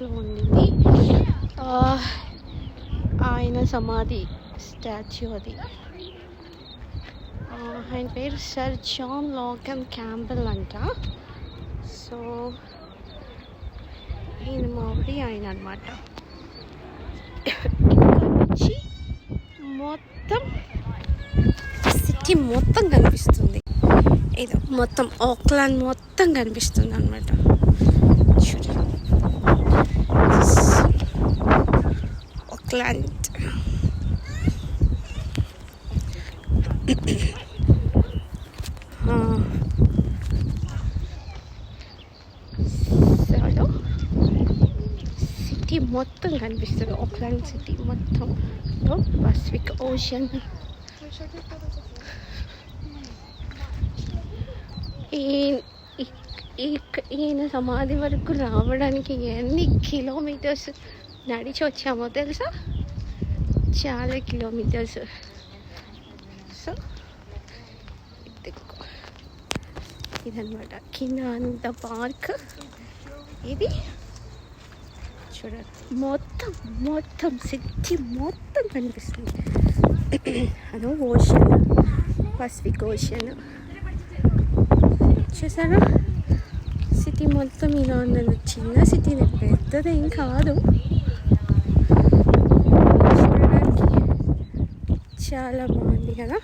పార్క్లో ఉండింది. ఆయన సమాధి స్టాచ్యూ అది. ఆయన పేరు సర్ జాన్ లాగన్ క్యాంబెల్ అంట. సో ఈయన మావిడి ఆయన అనమాట. ఇక్కడ నుంచి మొత్తం సిటీ మొత్తం కనిపిస్తుంది. ఏదో మొత్తం ఆక్లాండ్ మొత్తం కనిపిస్తుంది అనమాట. చూడండి, ఆక్లాండ్. సిటీ మొత్తం కనిపిస్తుంది. ఆక్లాండ్ సిటీ మొత్తం. Pacific ocean. ఈయన సమాధి వరకు రావడానికి ఎన్ని కిలోమీటర్స్ నడిచి వచ్చామో తెలుసా? చాలా కిలోమీటర్స్. సో ఇదన్నమాట కింద అంత పార్క్. ఇది చూడండి, మొత్తం సిటీ మొత్తం కనిపిస్తుంది. అదో ఓషన్, పసిఫిక్ ఓషన్. చూసారా, సిటీ మొత్తం ఇలా ఉన్నది. చిన్న సిటీ, పెద్దదేం కాదు. చూడడానికి చాలా బాగుంది కదా.